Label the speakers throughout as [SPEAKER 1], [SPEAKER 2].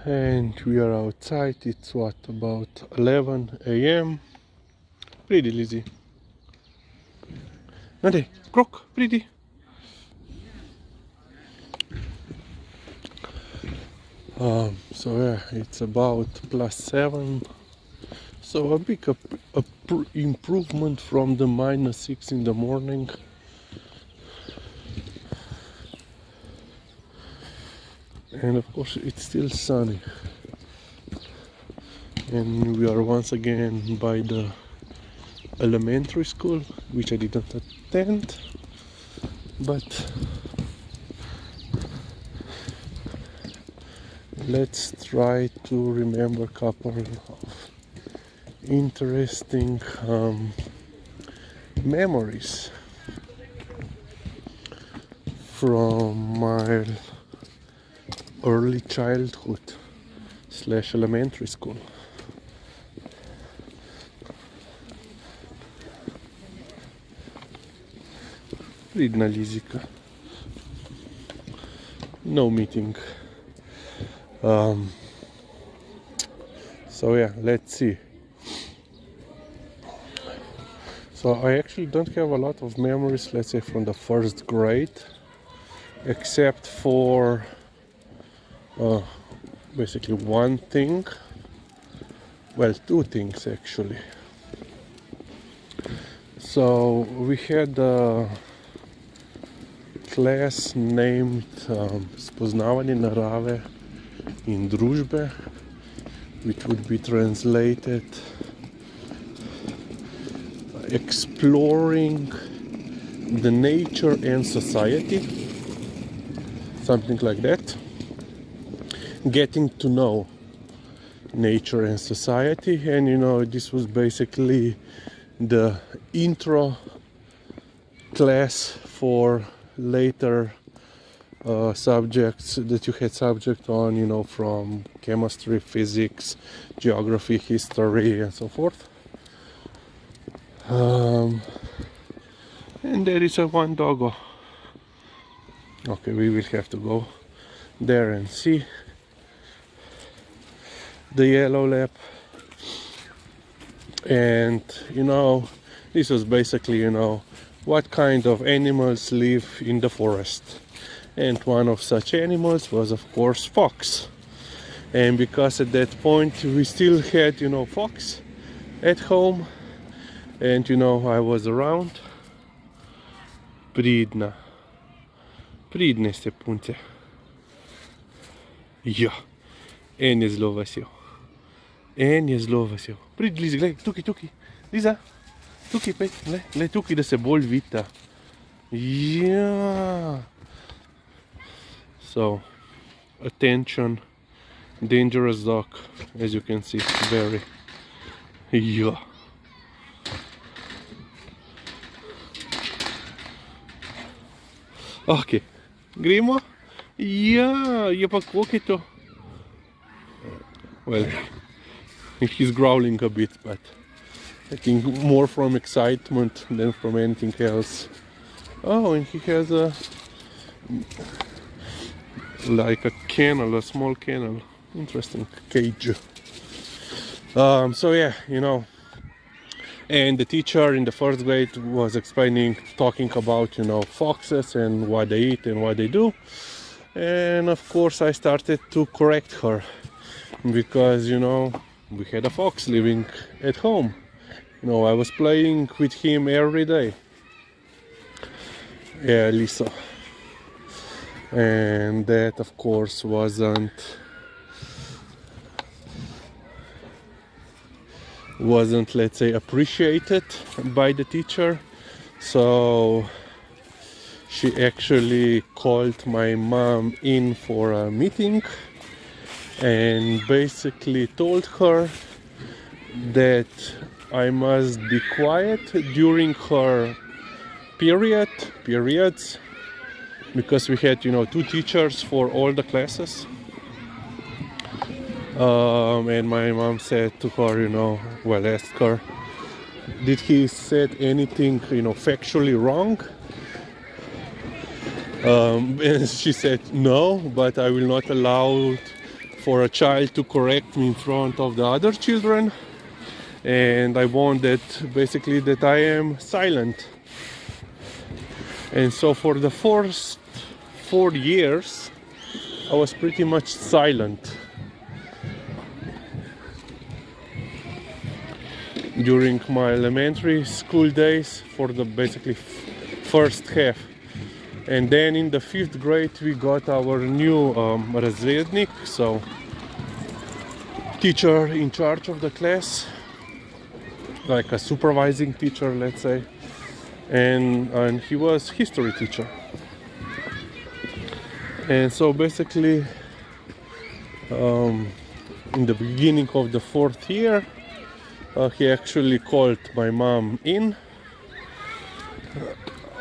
[SPEAKER 1] And we are outside. It's what, about 11 a.m. Pretty Lizzie. Nade, krok, pretty. So yeah, it's about +7. So a big improvement from the -6 in the morning. And of course it's still sunny. And we are once again by the elementary school, which I didn't attend, but let's try to remember a couple of interesting memories from my early childhood / elementary school. Видно Лизика. No meeting. So yeah, let's see. So I actually don't have a lot of memories, let's say, from the first grade, except for basically one thing. Well, two things actually. So we had a class named Spoznavanje narave in družbe, which would be translated exploring the nature and society, something like that. Getting to know nature and society, and this was basically the intro class for later subjects that you had subject on, from chemistry, physics, geography, history, and so forth. And there is one doggo. Okay, we will have to go there and see. The yellow lab. And this was basically what kind of animals live in the forest. And one of such animals was, of course, fox. And because at that point we still had fox at home, and I was around. Pridne ste punce. Ja, en je zelo vesel. Prid, Liza, gledaj, tukaj. Liza, tukaj, pej, gledaj, tukaj, da se bolj vita. Ja. So, attention, dangerous dog, as you can see, very. Ja. Ok, gremo? Ja, je pa koliko je to? Well, he's growling a bit, but I think more from excitement than from anything else. Oh, and he has like a kennel, a small kennel. Interesting cage. So yeah, and the teacher in the first grade was talking about, foxes and what they eat and what they do. And of course I started to correct her, because, we had a fox living at home. I was playing with him every day. Yeah, Lisa. And that, of course, wasn't, let's say, appreciated by the teacher. So she actually called my mom in for a meeting and basically told her that I must be quiet during her periods, because we had, two teachers for all the classes. And my mom said to her, asked her, did he said anything, factually wrong? And she said, no, but I will not allow for a child to correct me in front of the other children, and I want that basically that I am silent. And so for the first 4 years I was pretty much silent during my elementary school days for the basically first half. And then in the 5th grade we got our new razrednik, so teacher in charge of the class, like a supervising teacher, let's say, and he was history teacher. And so basically in the beginning of the 4th year he actually called my mom in,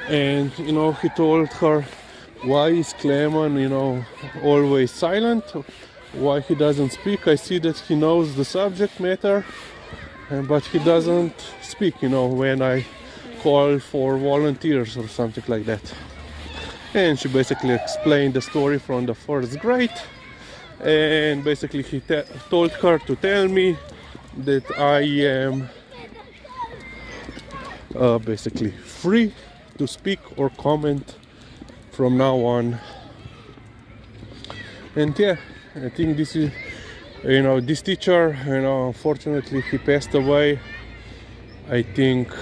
[SPEAKER 1] and he told her, why is Clemen always silent, why he doesn't speak. I see that he knows the subject matter, but he doesn't speak when I call for volunteers or something like that. And she basically explained the story from the 1st grade, and basically he told her to tell me that I am basically free to speak or comment from now on. And yeah, I think this is, this teacher, unfortunately he passed away, I think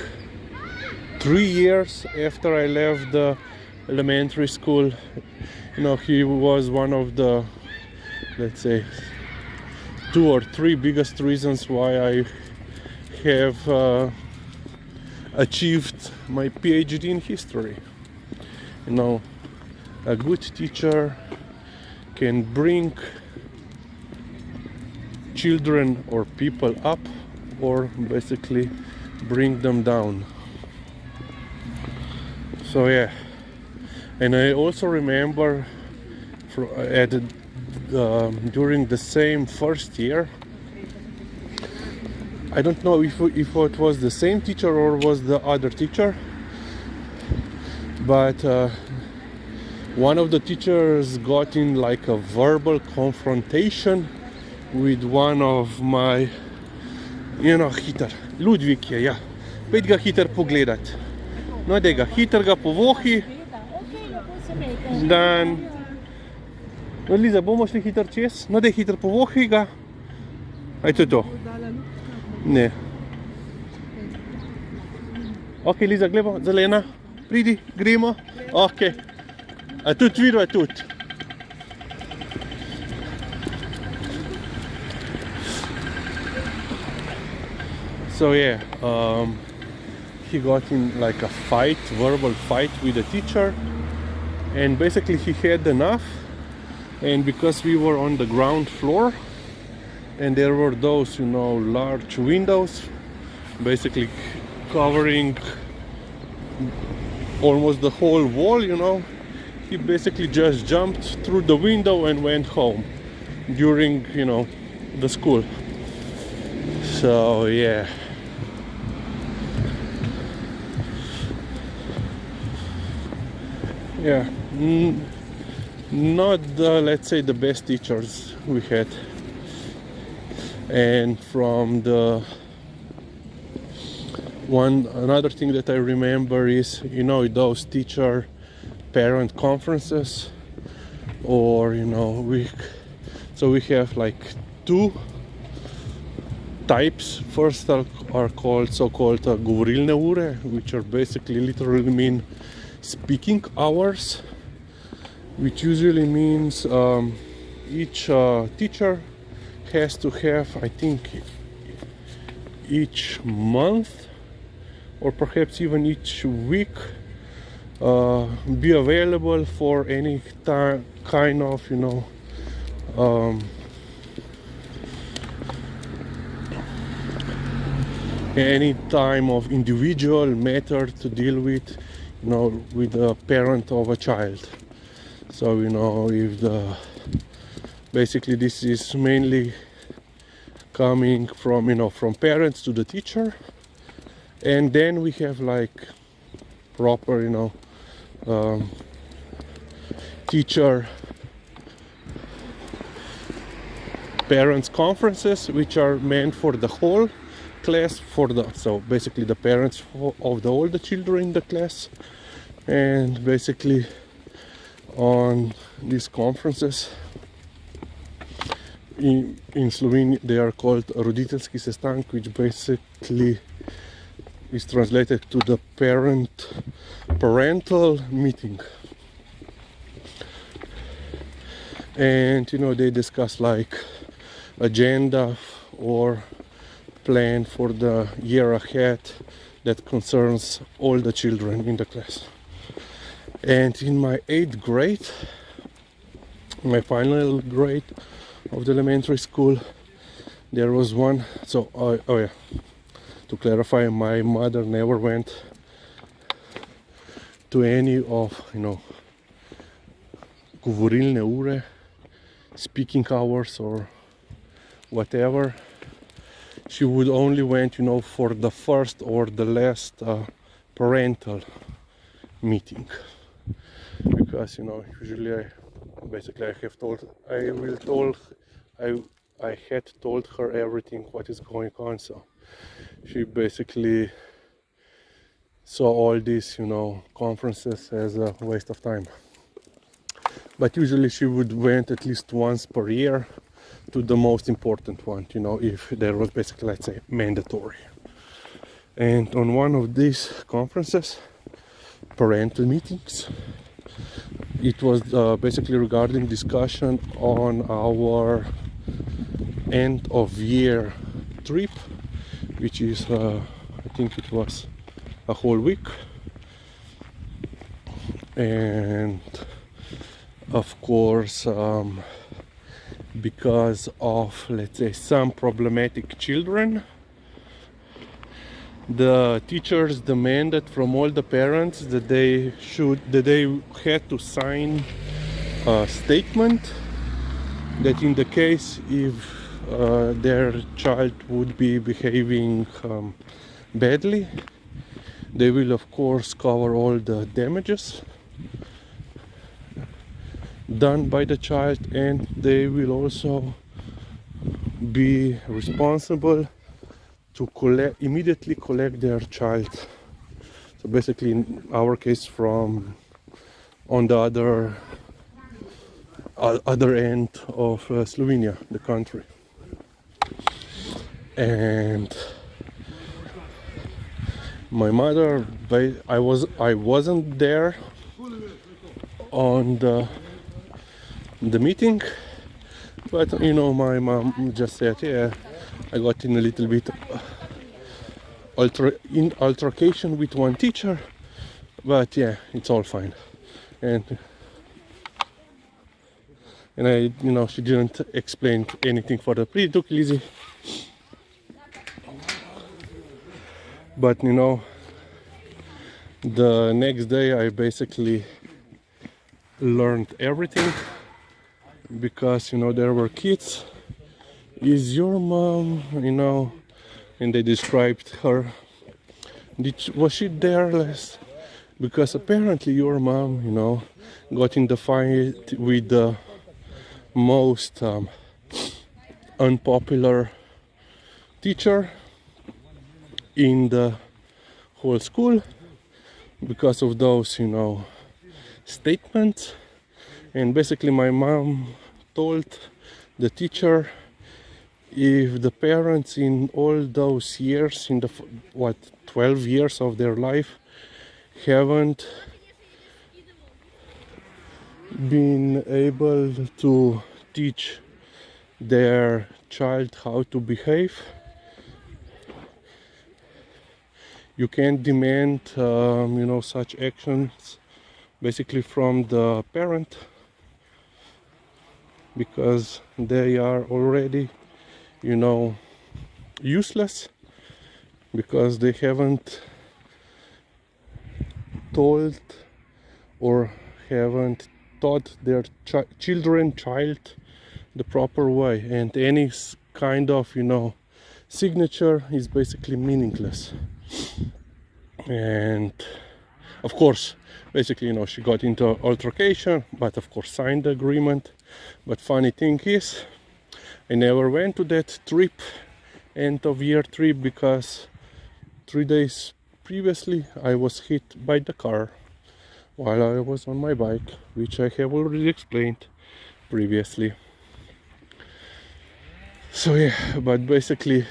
[SPEAKER 1] 3 years after I left the elementary school. He was one of the, let's say, 2 or 3 biggest reasons why I have achieved my PhD in history. A good teacher can bring children or people up, or basically bring them down. So yeah, and I also remember during the same 1st year, I don't know if it was the same teacher or was the other teacher, but one of the teachers got in like a verbal confrontation with one of my, hiter, Ludvik je, ja, pojdi ga hiter pogledat. No, da ga hiter ga povohi, dan, no, Liza, bomo šli hiter čez, no, da hiter povohi ga, aj to je to. Ne. Ok, Liza, gledamo, zelena, pridi, gremo, ok. A tudi vidva tudi. So yeah, he got in like a fight, verbal fight with the teacher, and basically he had enough. And because we were on the ground floor, and there were those, large windows, basically covering almost the whole wall, he basically just jumped through the window and went home during, the school. So yeah. Yeah, not the, let's say, the best teachers we had. And from the another thing that I remember is, those teacher parent conferences, or we have like 2 types. First are called so-called govorilne ure, which are basically literally mean speaking hours, which usually means each teacher has to have, I think, each month or perhaps even each week be available for any kind of any time of individual matter to deal with, with the parent of a child. So if basically this is mainly coming from from parents to the teacher, and then we have like proper teacher parents conferences, which are meant for the whole class, so basically the parents of all the children in the class. And basically on these conferences in Slovenia they are called roditeljski sestank, which basically is translated to the parental meeting. And they discuss like agenda or plan for the year ahead that concerns all the children in the class. And in my 8th grade, my final grade of the elementary school, there was one. So to clarify, my mother never went to any of govorilne ure, speaking hours or whatever. She would only went for the first or the last parental meeting, because usually I had told her everything what is going on, so she basically saw all these conferences as a waste of time. But usually she would went at least once per year to the most important one, if there was basically, let's say, mandatory. And on one of these conferences, parental meetings, it was basically regarding discussion on our end of year trip, which is I think it was a whole week. And of course, because of, let's say, some problematic children, the teachers demanded from all the parents that they had to sign a statement that in the case if their child would be behaving badly, they will of course cover all the damages done by the child, and they will also be responsible to immediately collect their child. So basically, in our case, from on the other end of Slovenia, the country. And my mother, I wasn't there on the meeting, but my mom just said, yeah, I got in a little bit altercation with one teacher, but yeah, it's all fine. And I, she didn't explain anything further. Please took it easy. But the next day I basically learned everything, because there were kids. Is your mom, and they described her. Was she there last? Because apparently your mom, got in the fight with the most unpopular teacher in the whole school because of those, statements. And basically my mom told the teacher, if the parents in all those years, in the 12 years of their life, haven't been able to teach their child how to behave, you can't demand such actions basically from the parent, because they are already useless, because they haven't told or haven't taught their child the proper way, and any kind of signature is basically meaningless. And of course, basically she got into altercation, but of course signed the agreement. But funny thing is, I never went to that trip, end of year trip, because 3 days previously I was hit by the car while I was on my bike, which I have already explained previously. So yeah, but basically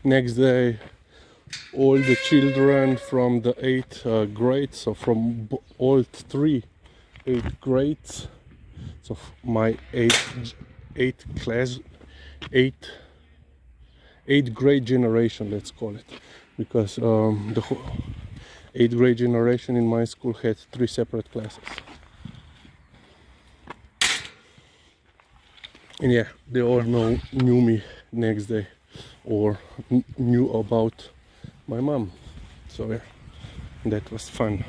[SPEAKER 1] next day all the children from the 8th grade, so from all 8 grades, so my 8th class, 8th grade generation, let's call it, because the whole 8th grade generation in my school had 3 separate classes. And yeah, they all knew me next day, or knew about my mom. So yeah, that was fun.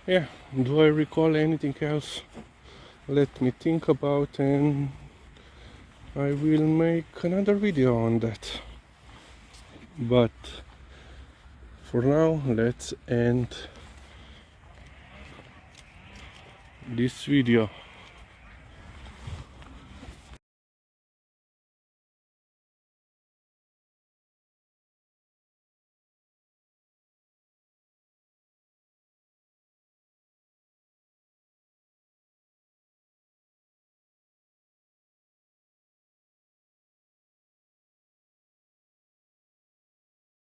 [SPEAKER 1] Yeah, do I recall anything else? Let me think about, and I will make another video on that. But for now, let's end this video.